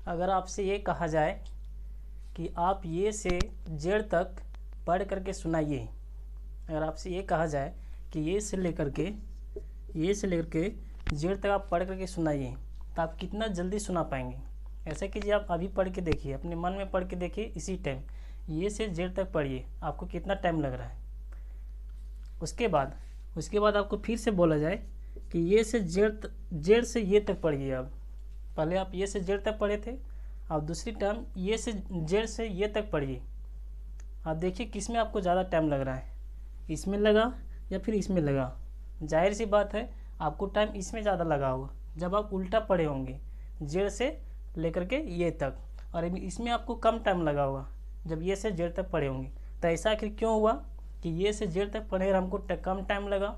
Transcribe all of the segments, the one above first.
अगर आपसे ये कहा जाए कि आप ये से जेड तक पढ़ करके सुनाइए, अगर आपसे ये कहा जाए कि ये से लेकर के जेड तक आप पढ़ करके सुनाइए, तो आप कितना जल्दी सुना पाएंगे? ऐसा कीजिए, आप अभी पढ़ के देखिए, अपने मन में पढ़ के देखिए, इसी टाइम ये से जेड तक पढ़िए, आपको कितना टाइम लग रहा है। उसके बाद आपको फिर से बोला जाए कि ये से जेड से ये तक पढ़िए। अब पहले आप ये से जेड तक पढ़े थे, अब दूसरी टाइम ये से जेड से ये तक पढ़िए। आप देखिए किस में आपको ज़्यादा टाइम लग रहा है, इसमें लगा या फिर इसमें लगा। जाहिर सी बात है आपको टाइम इसमें ज़्यादा लगा होगा जब आप उल्टा पढ़े होंगे, जेड से लेकर के ये तक, और इसमें आपको कम टाइम लगा होगा जब ये से जेड तक पढ़े होंगे। तो ऐसा आखिर क्यों हुआ कि ये से जेड तक पढ़े और हमको कम टाइम लगा,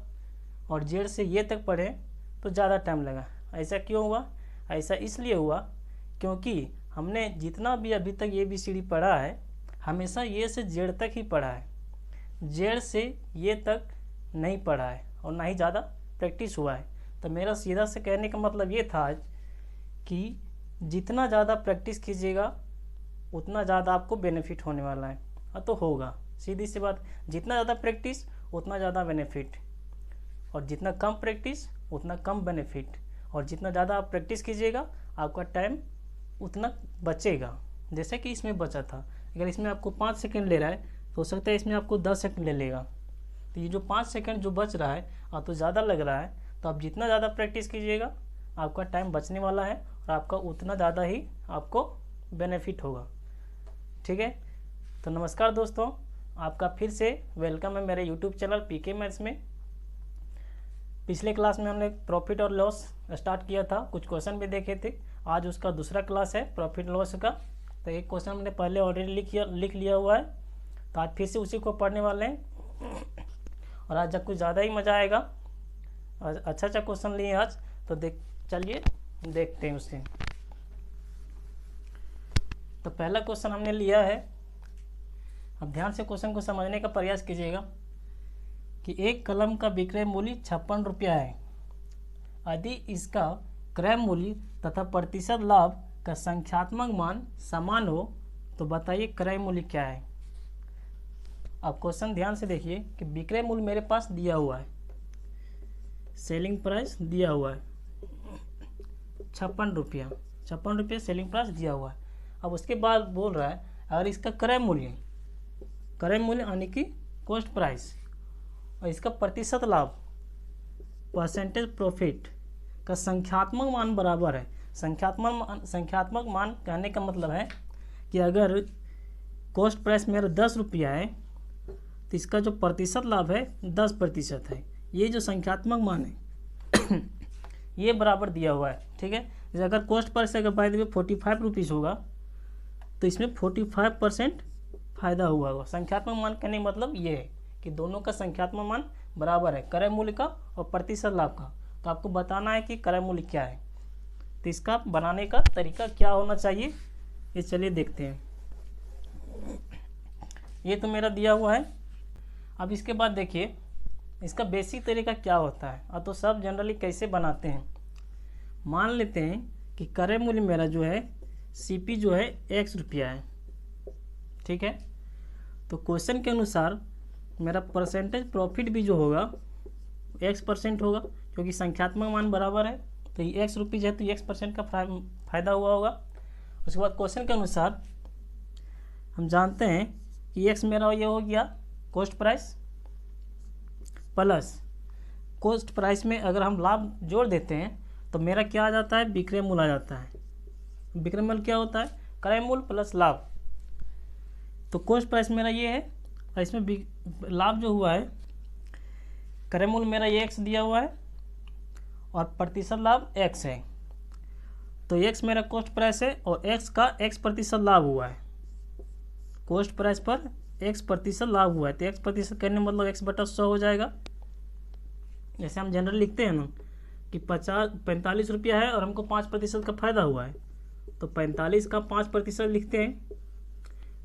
और जेड से ये तक पढ़े तो ज़्यादा टाइम लगा? ऐसा क्यों हुआ? ऐसा इसलिए हुआ क्योंकि हमने जितना भी अभी तक ABCD पढ़ा है, हमेशा ये से जेड तक ही पढ़ा है, जेड से ये तक नहीं पढ़ा है और ना ही ज़्यादा प्रैक्टिस हुआ है। तो मेरा सीधा से कहने का मतलब ये था आज कि जितना ज़्यादा प्रैक्टिस कीजिएगा उतना ज़्यादा आपको बेनिफिट होने वाला है। तो होगा, सीधी सी बात, जितना ज़्यादा प्रैक्टिस उतना ज़्यादा बेनिफिट, और जितना कम प्रैक्टिस उतना कम बेनिफिट, और जितना ज़्यादा आप प्रैक्टिस कीजिएगा आपका टाइम उतना बचेगा। जैसे कि इसमें बचा था, अगर इसमें आपको 5 सेकंड ले रहा है तो हो सकता है इसमें आपको 10 सेकंड ले लेगा। तो ये जो 5 सेकंड जो बच रहा है और तो ज़्यादा लग रहा है, तो आप जितना ज़्यादा प्रैक्टिस कीजिएगा आपका टाइम बचने वाला है और आपका उतना ज़्यादा ही आपको बेनिफिट होगा। ठीक है, तो नमस्कार दोस्तों, आपका फिर से वेलकम है मेरे यूट्यूब चैनल PK मैथ्स में। पिछले क्लास में हमने प्रॉफिट और लॉस स्टार्ट किया था, कुछ क्वेश्चन भी देखे थे। आज उसका दूसरा क्लास है प्रॉफिट लॉस का। तो एक क्वेश्चन हमने पहले ऑलरेडी लिख लिया हुआ है, तो आज फिर से उसी को पढ़ने वाले हैं और आज जब कुछ ज़्यादा ही मज़ा आएगा। अच्छा क्वेश्चन लिए आज, तो चलिए देखते हैं उससे। तो पहला क्वेश्चन हमने लिया है, अब ध्यान से क्वेश्चन को समझने का प्रयास कीजिएगा कि एक कलम का विक्रय मूल्य 56 रुपया है। यदि इसका क्रय मूल्य तथा प्रतिशत लाभ का संख्यात्मक मान समान हो तो बताइए क्रय मूल्य क्या है। अब क्वेश्चन ध्यान से देखिए कि विक्रय मूल्य मेरे पास दिया हुआ है, सेलिंग प्राइस दिया हुआ है 56 रुपया सेलिंग प्राइस दिया हुआ है। अब उसके बाद बोल रहा है अगर इसका क्रय मूल्य यानी कि कॉस्ट प्राइस और इसका प्रतिशत लाभ परसेंटेज प्रॉफिट का संख्यात्मक मान बराबर है। संख्यात्मक मान कहने का मतलब है कि अगर कॉस्ट प्राइस मेरा 10 रुपया है तो इसका जो प्रतिशत लाभ है 10% है। ये जो संख्यात्मक मान है ये बराबर दिया हुआ है। ठीक है, जैसे अगर कॉस्ट प्राइस अगर बाय द वे 45 रुपीज़ होगा तो इसमें 45% फायदा हुआ होगा। संख्यात्मक मान कहने का मतलब ये है कि दोनों का संख्यात्मक मान बराबर है, क्रय मूल्य का और प्रतिशत लाभ का। तो आपको बताना है कि क्रय मूल्य क्या है, तो इसका बनाने का तरीका क्या होना चाहिए, ये चलिए देखते हैं। ये तो मेरा दिया हुआ है। अब इसके बाद देखिए इसका बेसिक तरीका क्या होता है, और तो सब जनरली कैसे बनाते हैं। मान लेते हैं कि क्रय मूल्य मेरा जो है CP जो है X रुपया है। ठीक है, तो क्वेश्चन के अनुसार मेरा परसेंटेज प्रॉफिट भी जो होगा X% होगा, क्योंकि संख्यात्मक मान बराबर है। तो ये X रुपीज़ है तो X% का फायदा हुआ होगा। उसके बाद क्वेश्चन के अनुसार हम जानते हैं कि X मेरा ये हो गया cost price plus cost price में अगर हम लाभ जोड़ देते हैं तो मेरा क्या आ जाता है, विक्रय मूल्य आ जाता है। विक्रय मूल्य क्या होता है, क्रय मूल्य प्लस लाभ। तो कॉस्ट प्राइस मेरा ये है और इसमें लाभ जो हुआ है, क्रय मूल्य मेरा ये X दिया हुआ है और प्रतिशत लाभ X है। तो X मेरा कॉस्ट प्राइस है और X का X% लाभ हुआ है। कॉस्ट प्राइस पर X% लाभ हुआ है, तो X% करने मतलब X/100 हो जाएगा। जैसे हम जनरल लिखते हैं ना कि 45 रुपया है और हमको 5% का फायदा हुआ है, तो 45 का 5% लिखते हैं।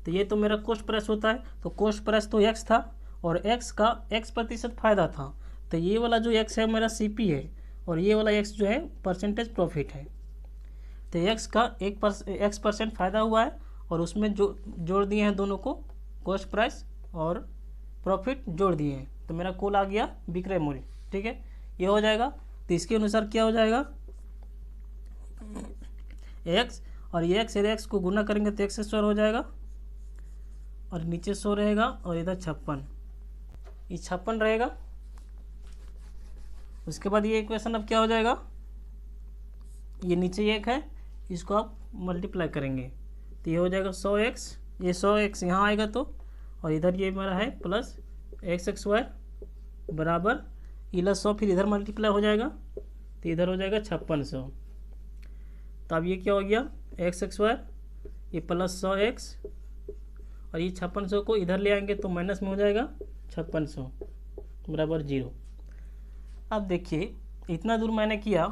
तो ये तो मेरा कॉस्ट प्राइस होता है, तो कॉस्ट प्राइस तो X था और X का X% फायदा था। तो ये वाला जो X है मेरा CP है और ये वाला X जो है परसेंटेज प्रॉफिट है। तो x% फ़ायदा हुआ है और उसमें जो जोड़ दिए हैं दोनों को, कॉस्ट प्राइस और प्रॉफिट जोड़ दिए हैं, तो मेरा कुल आ गया विक्रय मूल्य। ठीक है, ये हो जाएगा। तो इसके अनुसार क्या हो जाएगा, x और ये x को गुना करेंगे तो x² हो जाएगा और नीचे 100 रहेगा और इधर 56, ये 56 रहेगा। उसके बाद ये इक्वेशन अब क्या हो जाएगा, ये नीचे 1 है, इसको आप मल्टीप्लाई करेंगे तो ये हो जाएगा 100x, ये 100x यहाँ आएगा तो, और इधर ये मेरा है प्लस xy बराबर ये 100, फिर इधर मल्टीप्लाई हो जाएगा तो इधर हो जाएगा 5600। तो अब ये क्या हो गया xy, ये प्लस 100x और ये 5600 को इधर ले आएंगे तो माइनस में हो जाएगा 5600 बराबर 0। अब देखिए इतना दूर मैंने किया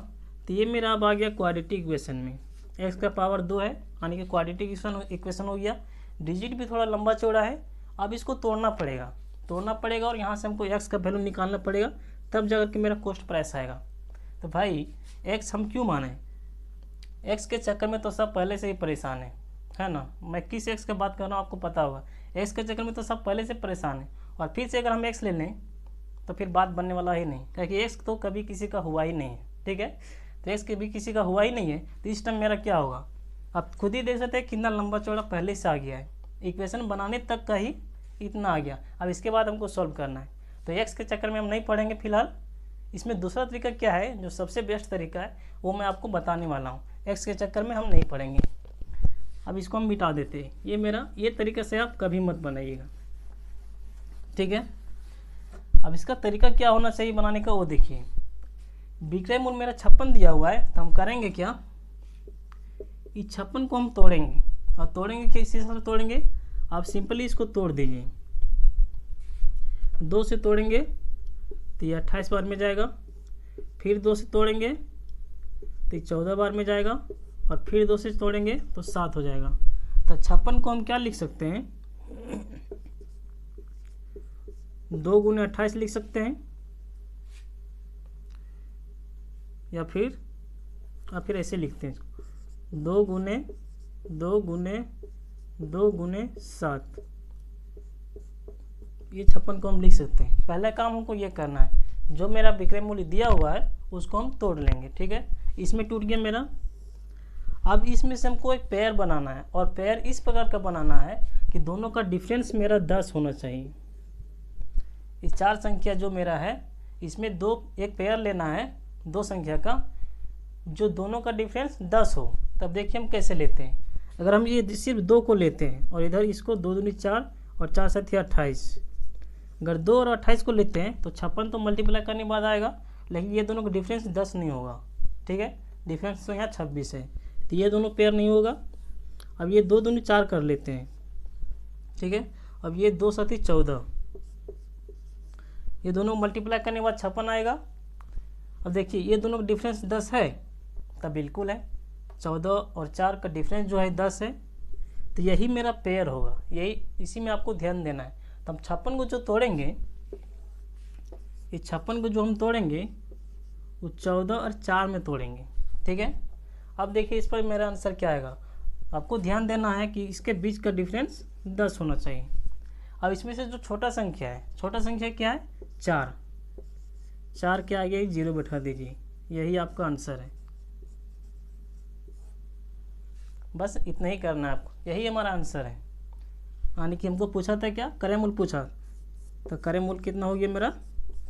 तो ये मेरा अब आ गया क्वाड्रेटिक इक्वेशन में, x का पावर 2 है यानी कि क्वाड्रेटिक इक्वेशन हो गया। डिजिट भी थोड़ा लंबा चौड़ा है, अब इसको तोड़ना पड़ेगा और यहाँ से हमको x का वैल्यू निकालना पड़ेगा, तब जाकर के मेरा कॉस्ट प्राइस आएगा। तो भाई x हम क्यों माने, x के चक्कर में तो सब पहले से ही परेशान है ना। मैं किस x की बात कर रहा हूँ आपको पता होगा, x के चक्कर में तो सब पहले से परेशान है, और फिर से अगर हम x ले लें तो फिर बात बनने वाला ही नहीं, क्योंकि x तो कभी किसी का हुआ ही नहीं है। ठीक है, तो x कभी किसी का हुआ ही नहीं है, तो इस टाइम मेरा क्या होगा, आप खुद ही देख सकते हैं कितना लंबा चौड़ा पहले से आ गया है, इक्वेशन बनाने तक का ही इतना आ गया। अब इसके बाद हमको सॉल्व करना है, तो x के चक्कर में हम नहीं पढ़ेंगे फिलहाल। इसमें दूसरा तरीका क्या है, जो सबसे बेस्ट तरीका है वो मैं आपको बताने वाला हूँ, x के चक्कर में हम नहीं पढ़ेंगे। अब इसको हम मिटा देते हैं, ये तरीका से आप कभी मत बनाइएगा। ठीक है, अब इसका तरीका क्या होना चाहिए बनाने का वो देखिए। विक्रय मूल्य मेरा 56 दिया हुआ है, तो हम करेंगे क्या, इस 56 को हम तोड़ेंगे, और तोड़ेंगे किस हिसाब से तोड़ेंगे, आप सिंपली इसको तोड़ दीजिए, 2 से तोड़ेंगे तो ये 28 बार में जाएगा, फिर 2 से तोड़ेंगे तो ये 14 बार में जाएगा, और फिर 2 से तोड़ेंगे तो 7 हो जाएगा। तो 56 को हम क्या लिख सकते हैं, 2 गुने 28 लिख सकते हैं, या फिर ऐसे लिखते हैं, 2 गुने 7, ये 56 को हम लिख सकते हैं। पहला काम हमको ये करना है, जो मेरा विक्रय मूल्य दिया हुआ है उसको हम तोड़ लेंगे। ठीक है, इसमें टूट गया मेरा। अब इसमें से हमको एक पेयर बनाना है, और पेयर इस प्रकार का बनाना है कि दोनों का डिफरेंस मेरा 10 होना चाहिए। इस 4 संख्या जो मेरा है इसमें एक पेयर लेना है 2 संख्या का, जो दोनों का डिफरेंस 10 हो। तब देखिए हम कैसे लेते हैं, अगर हम ये सिर्फ 2 को लेते हैं और इधर इसको 2 दूनी 4 और 4 7 28, अगर 2 और 28 को लेते हैं तो 56 तो मल्टीप्लाई करने के बाद आएगा, लेकिन ये दोनों का डिफरेंस 10 नहीं होगा। ठीक है, डिफरेंस तो यहाँ 26 है, तो ये दोनों पेयर नहीं होगा। अब ये 2 दूनी 4 कर लेते हैं। ठीक है, अब ये 2 7 14, ये दोनों मल्टीप्लाई करने के बाद 56 आएगा। अब देखिए ये दोनों का डिफरेंस 10 है, तब बिल्कुल है, 14 और 4 का डिफरेंस जो है 10 है, तो यही मेरा पेयर होगा, इसी में आपको ध्यान देना है। तो हम 56 को जो तोड़ेंगे, ये 56 को जो हम तोड़ेंगे वो 14 और 4 में तोड़ेंगे। ठीक है, अब देखिए इस पर मेरा आंसर क्या आएगा, आपको ध्यान देना है कि इसके बीच का डिफरेंस 10 होना चाहिए। अब इसमें से जो छोटा संख्या है क्या है, 4 के आगे 0 बैठा दीजिए, यही आपका आंसर है। बस इतना ही करना है आपको, यही हमारा आंसर है। यानी कि हमको पूछा था क्या, क्रय मूल्य पूछा, तो क्रय मूल्य कितना हो गया मेरा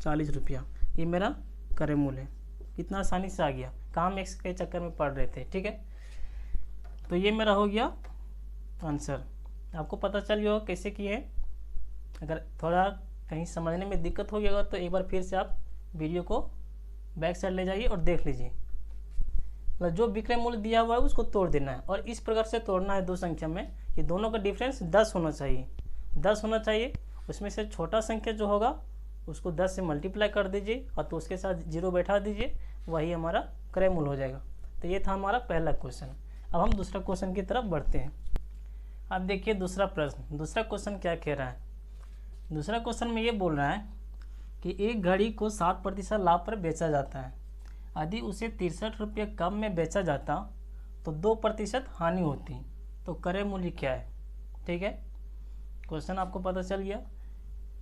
40 रुपया, ये मेरा क्रय मूल्य है। कितना आसानी से आ गया, काम एक्स के चक्कर में पड़ रहे थे। ठीक है, तो ये मेरा हो गया आंसर। आपको पता चल गया कैसे किए। अगर थोड़ा कहीं समझने में दिक्कत हो गया तो एक बार फिर से आप वीडियो को बैक साइड ले जाइए और देख लीजिए। मतलब जो विक्रय मूल्य दिया हुआ है उसको तोड़ देना है, और इस प्रकार से तोड़ना है 2 संख्या में कि दोनों का डिफरेंस 10 होना चाहिए। उसमें से छोटा संख्या जो होगा उसको 10 से मल्टीप्लाई कर दीजिए और तो उसके साथ 0 बैठा दीजिए, वही हमारा क्रय मूल्य हो जाएगा। तो ये था हमारा पहला क्वेश्चन। अब हम दूसरा क्वेश्चन की तरफ बढ़ते हैं। अब देखिए दूसरा प्रश्न, दूसरा क्वेश्चन क्या कह रहा है। दूसरा क्वेश्चन में ये बोल रहा है कि एक घड़ी को 7% लाभ पर बेचा जाता है। यदि उसे 63 रुपये कम में बेचा जाता तो 2% हानि होती। तो क्रय मूल्य क्या है? ठीक है, क्वेश्चन आपको पता चल गया।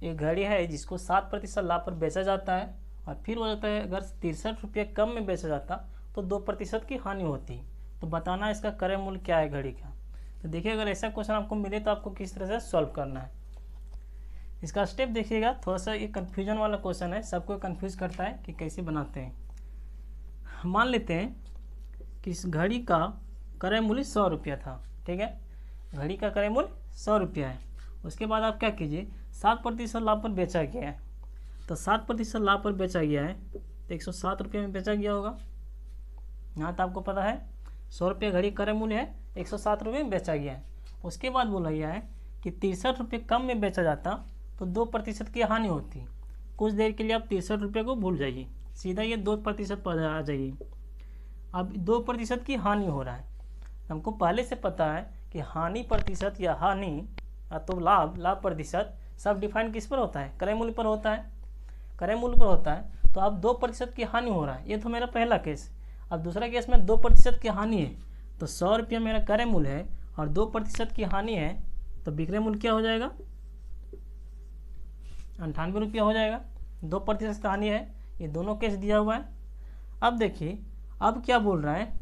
एक घड़ी है जिसको 7% लाभ पर बेचा जाता है और फिर हो जाता है अगर 63 रुपये कम में बेचा जाता तो 2% की हानि होती। तो बताना इसका क्रय मूल्य क्या है घड़ी का। तो देखिए, अगर ऐसा क्वेश्चन आपको मिले तो आपको किस तरह से सॉल्व करना है। इसका स्टेप देखिएगा, थोड़ा सा ये कन्फ्यूजन वाला क्वेश्चन है, सबको कन्फ्यूज करता है कि कैसे बनाते हैं। मान लेते हैं कि इस घड़ी का क्रय मूल्य 100 रुपया था। ठीक है, घड़ी का क्रय मूल्य 100 रुपया है। उसके बाद आप क्या कीजिए, 7% लाभ पर बेचा गया है। तो 7% लाभ पर बेचा गया है तो 107 रुपये में बेचा गया होगा। यहाँ तो आपको पता है 100 रुपये घड़ी क्रय मूल्य है, 107 रुपये में बेचा गया है। उसके बाद बोला गया है कि 63 रुपये कम में बेचा जाता तो 2% की हानि होती। कुछ देर के लिए आप 63 रुपये को भूल जाइए, सीधा ये 2% पर आ जाइए। अब 2% की हानि हो रहा है। हमको पहले से पता है कि हानि प्रतिशत या हानि तो लाभ प्रतिशत सब डिफाइन किस पर होता है? क्रय मूल्य पर होता है। क्रय मूल्य पर होता है तो अब 2% की हानि हो रहा है। ये तो मेरा पहला केस। अब दूसरा केस में 2% की हानि है तो 100 रुपया मेरा क्रय मूल्य है और 2% की हानि है तो विक्रय मूल्य क्या हो जाएगा? 98 रुपया हो जाएगा। 2% का हानि है, ये दोनों केस दिया हुआ है। अब देखिए, अब क्या बोल रहा है,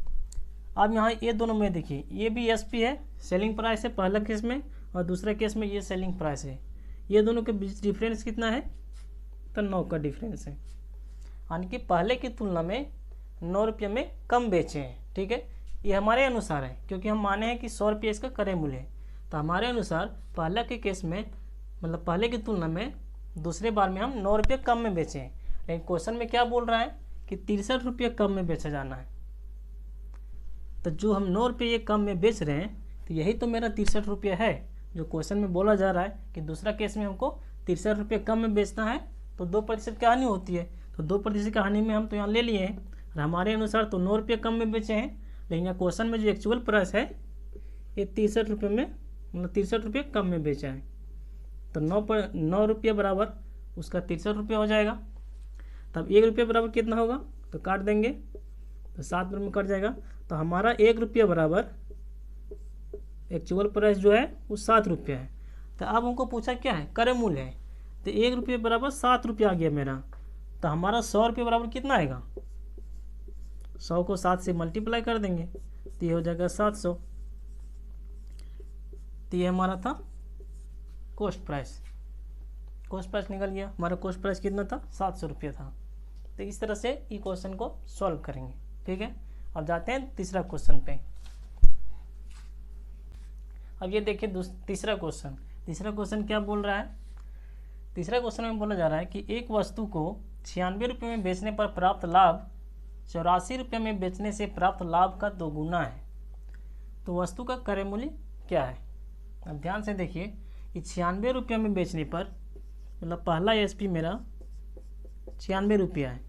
अब यहाँ ये दोनों में देखिए, ये भी एसपी है, सेलिंग प्राइस है पहला केस में, और दूसरे केस में ये सेलिंग प्राइस है। ये दोनों के बीच डिफरेंस कितना है? तो 9 का डिफरेंस है, यानी कि पहले की तुलना में 9 रुपये में कम बेचे हैं। ठीक है, ये हमारे अनुसार है क्योंकि हम माने हैं कि 100 रुपये इसका क्रय मूल्य है। तो हमारे अनुसार पहले के केस में, मतलब पहले की तुलना में दूसरे बार में हम 9 रुपये कम में बेचे हैं। लेकिन क्वेश्चन में क्या बोल रहा है कि 63 रुपये कम में बेचा जाना है। तो जो हम 9 रुपये ये कम में बेच रहे हैं तो यही तो मेरा 63 रुपये है जो क्वेश्चन में बोला जा रहा है कि दूसरा केस में हमको 63 रुपये कम में बेचना है तो 2% की हानि होती है। तो 2% की हानि में हम तो यहाँ ले लिए हैं और हमारे अनुसार तो 9 रुपये कम में बेचे हैं। लेकिन यहाँ क्वेश्चन में जो एक्चुअल प्राइस है ये 63 रुपये में, मतलब 63 रुपये कम में बेचा है। तो 9 रुपये बराबर उसका 63 रुपये हो जाएगा। तब 1 रुपये बराबर कितना होगा? तो काट देंगे तो 7 रुपये में कट जाएगा। तो हमारा 1 रुपये बराबर एक्चुअल प्राइस जो है वो 7 रुपये है। तो अब हमको पूछा क्या है? क्रय मूल्य है। तो 1 रुपये बराबर 7 रुपये आ गया मेरा। तो हमारा 100 रुपये बराबर कितना आएगा? 100 को 7 से मल्टीप्लाई कर देंगे तो ये हो जाएगा 700। तो ये हमारा था कॉस्ट प्राइस। कॉस्ट प्राइस निकल गया। हमारा कॉस्ट प्राइस कितना था? 700 रुपये था। तो इस तरह से ये क्वेश्चन को सॉल्व करेंगे। ठीक है, अब जाते हैं तीसरा क्वेश्चन पे। अब ये देखिए तीसरा क्वेश्चन। तीसरा क्वेश्चन क्या बोल रहा है? तीसरा क्वेश्चन में बोला जा रहा है कि एक वस्तु को 96 रुपये में बेचने पर प्राप्त लाभ 84 रुपये में बेचने से प्राप्त लाभ का 2 गुना है। तो वस्तु का क्रय मूल्य क्या है? अब ध्यान से देखिए कि 96 रुपये में बेचने पर, मतलब पहला एसपी मेरा 96 रुपया है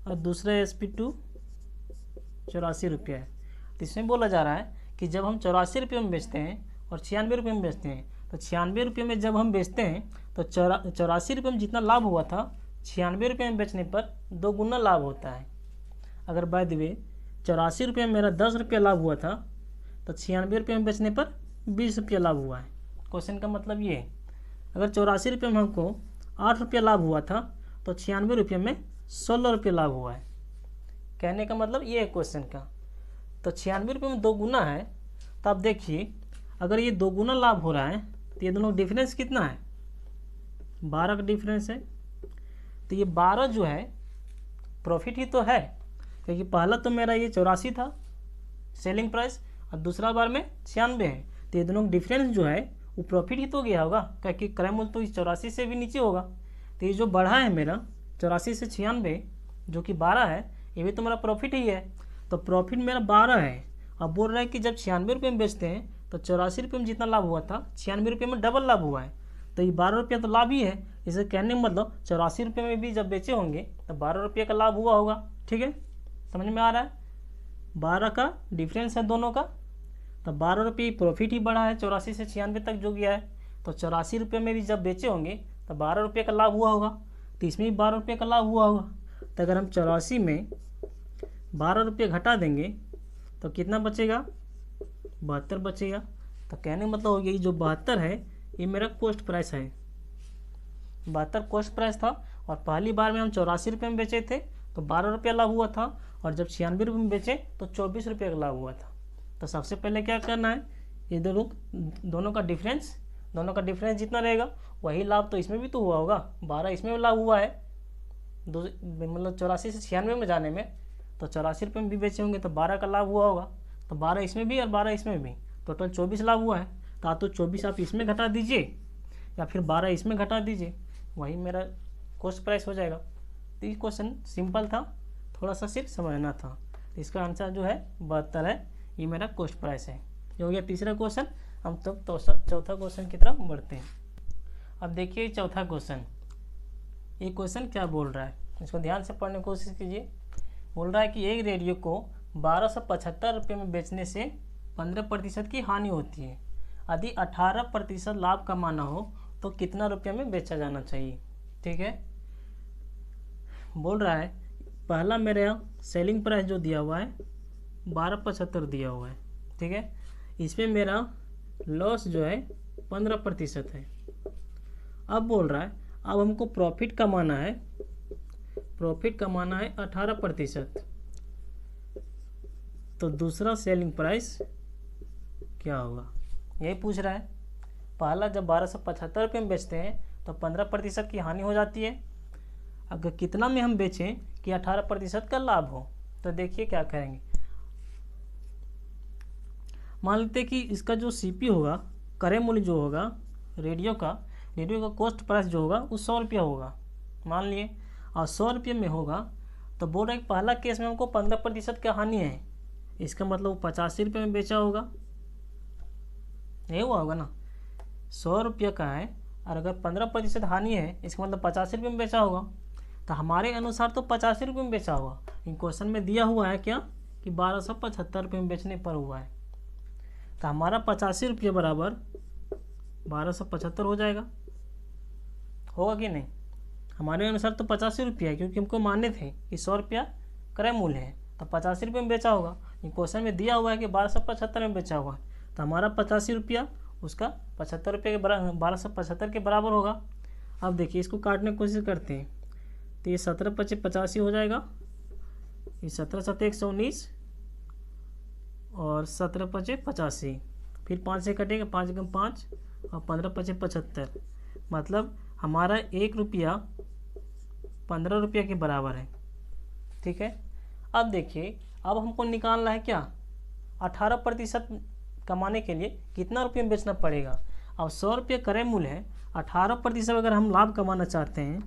और दूसरा SP2 84 रुपया है। तो इसमें बोला जा रहा है कि जब हम 84 रुपये में बेचते हैं और 96 रुपये में बेचते हैं, तो 96 रुपये में जब हम बेचते हैं तो 84 रुपये में जितना लाभ हुआ था 96 रुपये में बेचने पर 2 गुना लाभ होता है। अगर बाय द वे 84 रुपये में मेरा 10 रुपया लाभ हुआ था तो 96 रुपये में बेचने पर 20 रुपया लाभ हुआ है। क्वेश्चन का मतलब ये है, अगर 84 रुपये में हमको 8 रुपया लाभ हुआ था तो 96 रुपये में 16 रुपये लाभ हुआ है। कहने का मतलब ये है क्वेश्चन का। तो 96 रुपये में 2 गुना है। तो आप देखिए, अगर ये 2 गुना लाभ हो रहा है तो ये दोनों डिफरेंस कितना है? 12 का डिफरेंस है। तो ये 12 जो है प्रॉफिट ही तो है, क्योंकि पहला तो मेरा ये 84 था सेलिंग प्राइस और दूसरा बार में 96 है। तो ये दोनों डिफरेंस जो है वो प्रॉफिट ही तो गया होगा, क्योंकि क्रय मूल्य तो इस 84 से भी नीचे होगा। तो ये जो बढ़ा है मेरा 84 से 96 जो कि 12 है, ये भी तो मेरा प्रॉफिट ही है। तो प्रॉफिट मेरा 12 है। अब बोल रहा है कि जब 96 रुपये में बेचते हैं तो 84 रुपये में जितना लाभ हुआ था 96 रुपये में डबल लाभ हुआ है। तो ये 12 रुपया तो लाभ ही है। इसे कहने का मतलब 84 रुपये में भी जब बेचे होंगे तो 12 रुपये का लाभ हुआ होगा। ठीक है, समझ में आ रहा है? 12 का डिफरेंस है दोनों का। तो 12 रुपये प्रॉफिट ही बढ़ा है 84 से 96 तक जो गया है। तो 84 रुपये में भी जब बेचे होंगे तो 12 रुपये का लाभ हुआ होगा। तो इसमें भी 12 रुपये का लाभ हुआ होगा। तो अगर हम 84 में 12 रुपये घटा देंगे तो कितना बचेगा, 72 बचेगा। तो कहने का मतलब हो गया, ये जो 72 है ये मेरा कॉस्ट प्राइस है। 72 कॉस्ट प्राइस था, और पहली बार में हम 84 रुपये में बेचे थे तो 12 रुपया लाभ हुआ था, और जब 96 रुपये में बेचे तो 24 रुपये का लाभ हुआ था। तो सबसे पहले क्या करना है, ये दोनों का डिफरेंस जितना रहेगा वही लाभ तो इसमें भी तो हुआ होगा। 12 इसमें लाभ हुआ है, मतलब 84 से 96 में जाने में, तो 84 रुपये में भी बेचे होंगे तो 12 का लाभ हुआ होगा। तो 12 इसमें भी और 12 इसमें भी, टोटल 24 लाभ हुआ है। तो 24 आप इसमें घटा दीजिए या फिर 12 इसमें घटा दीजिए, वही मेरा कॉस्ट प्राइस हो जाएगा। तो ये क्वेश्चन सिंपल था, थोड़ा सा सिर्फ समझना था। तो इसका आंसर जो है 72 है, ये मेरा कॉस्ट प्राइस है। ये हो गया तीसरा क्वेश्चन। हम तब तो चौथा क्वेश्चन की तरफ बढ़ते हैं। अब देखिए चौथा क्वेश्चन, ये क्वेश्चन क्या बोल रहा है, इसको ध्यान से पढ़ने की कोशिश कीजिए। बोल रहा है कि एक रेडियो को 1275 रुपये में बेचने से 15% की हानि होती है। यदि 18% लाभ कमाना हो तो कितना रुपये में बेचा जाना चाहिए। ठीक है, बोल रहा है पहला मेरे यहाँ सेलिंग प्राइस जो दिया हुआ है 1275 दिया हुआ है। ठीक है, इसमें मेरा लॉस जो है 15% है। अब बोल रहा है अब हमको प्रॉफिट कमाना है 18%। तो दूसरा सेलिंग प्राइस क्या होगा, यही पूछ रहा है। पहला जब 1275 रुपये में बेचते हैं तो 15% की हानि हो जाती है। अगर कितना में हम बेचें कि 18% का लाभ हो, तो देखिए क्या करेंगे। मान लेते हैं कि इसका जो सीपी होगा, क्रय मूल्य जो होगा रेडियो का कॉस्ट प्राइस जो होगा वो 100 रुपया होगा मान लिए, और 100 रुपये में होगा। तो बोल रहे पहला केस में हमको 15% की हानि है, इसका मतलब वो 85 रुपये में बेचा होगा, यही हुआ होगा ना। 100 रुपये का है और अगर 15% हानि है, इसका मतलब 85 रुपये में बेचा होगा। तो हमारे अनुसार तो 85 रुपये में बेचा होगा। इन क्वेश्चन में दिया हुआ है क्या कि 1275 रुपये में बेचने पर हुआ है। तो हमारा 85 रुपये बराबर 1275 हो जाएगा, होगा कि नहीं। हमारे अनुसार तो 85 रुपये है, क्योंकि हमको माने थे कि 100 रुपया क्रय मूल्य है, तो 85 रुपये में बेचा होगा। इन क्वेश्चन में दिया हुआ है कि 1275 में बेचा हुआ है, तो हमारा 85 रुपया उसका 75 रुपये के बराबर 1275 के बराबर होगा। अब देखिए इसको काटने की कोशिश करते हैं। तो ये 17 × 5 = 85 हो जाएगा, ये 17 × 7 = 119 और 17 × 5 = 85। फिर 5 से कटेगा, 5 × 5 और 15 × 5 = 75। मतलब हमारा 1 रुपया 15 रुपये के बराबर है। ठीक है, अब देखिए अब हमको निकालना है क्या, 18% कमाने के लिए कितना रुपये में बेचना पड़ेगा। अब 100 रुपये क्रय मूल्य है, 18% अगर हम लाभ कमाना चाहते हैं,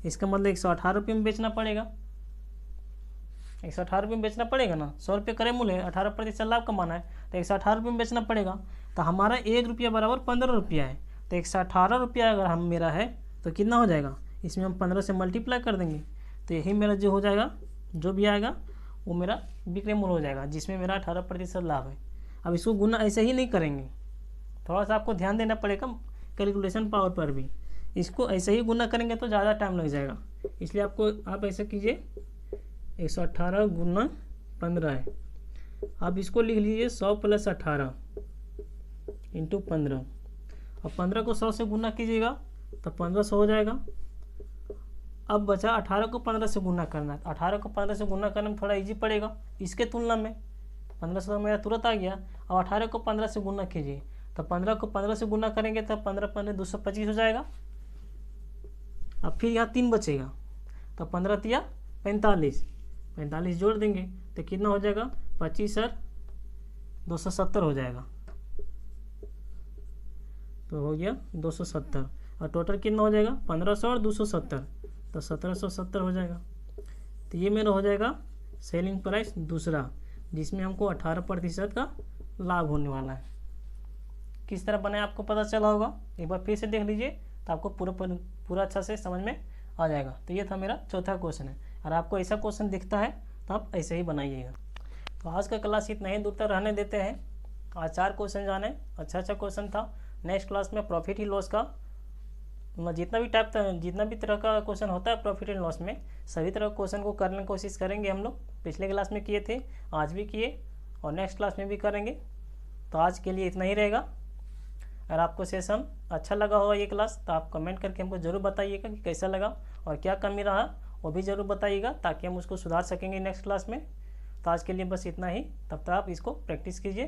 इसका मतलब 118 रुपये में बेचना पड़ेगा। 118 रुपये में बेचना पड़ेगा ना, 100 रुपये क्रय मूल्य है, 18% लाभ कमाना है तो 118 रुपये में बेचना पड़ेगा। तो हमारा 1 रुपया बराबर 15 रुपया है, तो 118 रुपया अगर हम मेरा है तो कितना हो जाएगा, इसमें हम 15 से मल्टीप्लाई कर देंगे। तो यही मेरा जो हो जाएगा, जो भी आएगा वो मेरा विक्रय मूल्य हो जाएगा, जिसमें मेरा 18% लाभ है। अब इसको गुना ऐसे ही नहीं करेंगे, थोड़ा सा आपको ध्यान देना पड़ेगा कैलकुलेशन पावर पर भी। इसको ऐसे ही गुना करेंगे तो ज़्यादा टाइम लग जाएगा, इसलिए आप ऐसे कीजिए 118 × 15 है। अब इसको लिख लीजिए 100 + 18 × 15, और 15 को 100 से गुना कीजिएगा तो 1500 हो जाएगा। अब बचा 18 को 15 से गुना करना है। 18 को 15 से गुना करने में थोड़ा इजी पड़ेगा इसके तुलना में। 1500 मेरा तुरंत आ गया। अब 18 को 15 से गुना कीजिए, तो 15 को 15 से गुना करेंगे तो 15 × 15 = 225 हो जाएगा। अब फिर यहाँ 3 बचेगा, तो 15 × 3 = 45 जोड़ देंगे तो कितना हो जाएगा, 25 और 270 हो जाएगा। तो हो गया 270, और टोटल कितना हो जाएगा 1500 और 270, तो 1770 हो जाएगा। तो ये मेरा हो जाएगा सेलिंग प्राइस दूसरा, जिसमें हमको 18% का लाभ होने वाला है। किस तरह बनाए आपको पता चला होगा, एक बार फिर से देख लीजिए तो आपको पूरा अच्छा से समझ में आ जाएगा। तो ये था मेरा चौथा क्वेश्चन है, और आपको ऐसा क्वेश्चन दिखता है तो आप ऐसे ही बनाइएगा। तो आज का क्लास इतना ही दूर तक रहने देते हैं। आज 4 क्वेश्चन जाने, अच्छा क्वेश्चन था। नेक्स्ट क्लास में प्रॉफिट ही लॉस का जितना भी तरह का क्वेश्चन होता है प्रॉफिट एंड लॉस में, सभी तरह के क्वेश्चन को करने की कोशिश करेंगे हम लोग। पिछले क्लास में किए थे, आज भी किए, और नेक्स्ट क्लास में भी करेंगे। तो आज के लिए इतना ही रहेगा। अगर आपको सेशन अच्छा लगा होगा ये क्लास, तो आप कमेंट करके हमको ज़रूर बताइएगा कि कैसा लगा और क्या कमी रहा वो भी ज़रूर बताइएगा, ताकि हम उसको सुधार सकेंगे नेक्स्ट क्लास में। तो आज के लिए बस इतना ही। तब तक आप इसको प्रैक्टिस कीजिए।